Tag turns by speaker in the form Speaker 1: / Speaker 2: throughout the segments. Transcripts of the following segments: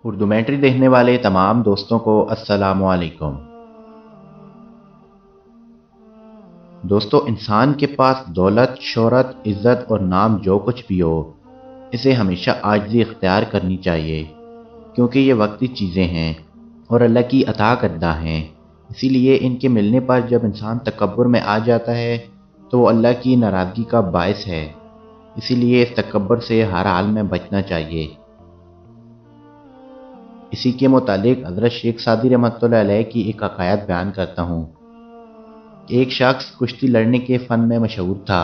Speaker 1: اردو میٹری دیکھنے والے تمام دوستوں کو السلام علیکم۔ دوستو، انسان کے پاس دولت، شہرت، عزت اور نام جو کچھ بھی ہو، اسے ہمیشہ عاجزی اختیار کرنی چاہیے، کیونکہ یہ وقتی چیزیں ہیں اور اللہ کی عطا کردہ ہیں۔ اسی لیے ان کے ملنے پر جب انسان تکبر میں آ جاتا ہے تو وہ اللہ کی ناراضگی کا باعث ہے۔ اسی لیے اس تکبر سے ہر حال میں بچنا چاہیے۔ اسی کے متعلق حضرت شیخ سعدی رحمۃ اللہ علیہ کی ایک حکایت بیان کرتا ہوں۔ ایک شخص کشتی لڑنے کے فن میں مشہور تھا۔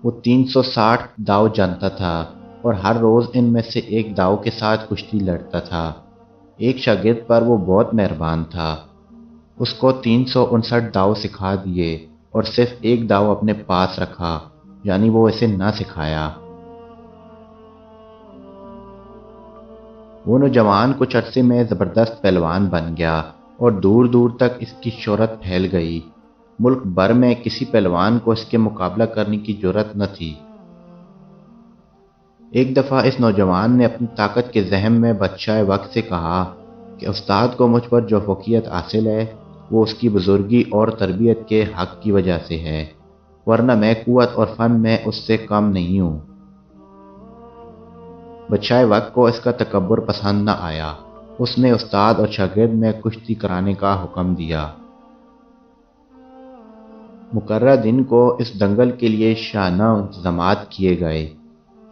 Speaker 1: وہ 360 داؤ جانتا تھا اور ہر روز ان میں سے ایک داؤ کے ساتھ کشتی لڑتا تھا۔ ایک شاگرد پر وہ بہت مہربان تھا۔ اس کو 359 داؤ سکھا دیے اور صرف ایک داؤ اپنے پاس رکھا، یعنی وہ اسے نہ سکھایا۔ وہ نوجوان کچھ عرصے میں زبردست پہلوان بن گیا اور دور دور تک اس کی شہرت پھیل گئی۔ ملک بھر میں کسی پہلوان کو اس کے مقابلہ کرنے کی جرأت نہ تھی۔ ایک دفعہ اس نوجوان نے اپنی طاقت کے ذہن میں بادشاہ وقت سے کہا کہ استاد کو مجھ پر جو فوقیت حاصل ہے وہ اس کی بزرگی اور تربیت کے حق کی وجہ سے ہے، ورنہ میں قوت اور فن میں اس سے کم نہیں ہوں۔ بادشاہ وقت کو اس کا تکبر پسند نہ آیا۔ اس نے استاد اور شاگرد میں کشتی کرانے کا حکم دیا۔ مقررہ دن کو اس دنگل کے لیے شاہانہ انتظامات کیے گئے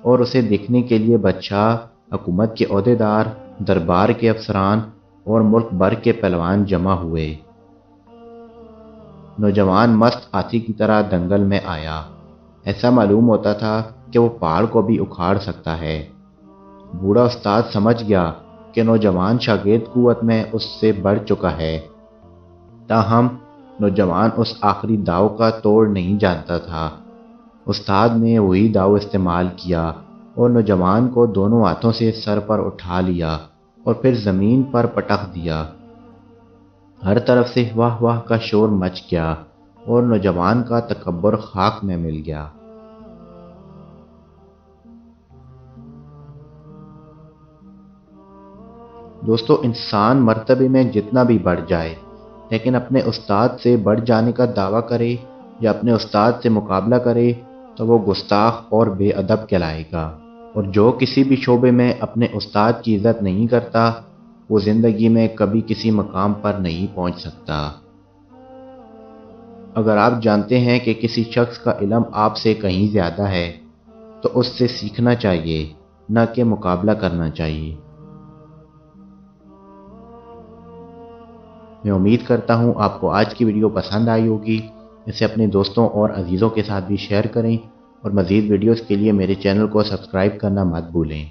Speaker 1: اور اسے دیکھنے کے لیے بادشاہ، حکومت کے عہدیدار، دربار کے افسران اور ملک بھر کے پہلوان جمع ہوئے۔ نوجوان مست ہاتھی کی طرح دنگل میں آیا۔ ایسا معلوم ہوتا تھا کہ وہ پہاڑ کو بھی اکھاڑ سکتا ہے۔ بوڑھا استاد سمجھ گیا کہ نوجوان شاگرد قوت میں اس سے بڑھ چکا ہے، تاہم نوجوان اس آخری داؤ کا توڑ نہیں جانتا تھا۔ استاد نے وہی داؤ استعمال کیا اور نوجوان کو دونوں ہاتھوں سے سر پر اٹھا لیا اور پھر زمین پر پٹخ دیا۔ ہر طرف سے واہ واہ کا شور مچ گیا اور نوجوان کا تکبر خاک میں مل گیا۔ دوستو، انسان مرتبے میں جتنا بھی بڑھ جائے لیکن اپنے استاد سے بڑھ جانے کا دعویٰ کرے یا اپنے استاد سے مقابلہ کرے تو وہ گستاخ اور بے ادب کہلائے گا، اور جو کسی بھی شعبے میں اپنے استاد کی عزت نہیں کرتا وہ زندگی میں کبھی کسی مقام پر نہیں پہنچ سکتا۔ اگر آپ جانتے ہیں کہ کسی شخص کا علم آپ سے کہیں زیادہ ہے تو اس سے سیکھنا چاہیے، نہ کہ مقابلہ کرنا چاہیے۔ میں امید کرتا ہوں آپ کو آج کی ویڈیو پسند آئی ہوگی۔ اسے اپنے دوستوں اور عزیزوں کے ساتھ بھی شیئر کریں اور مزید ویڈیوز کے لیے میرے چینل کو سبسکرائب کرنا مت بھولیں۔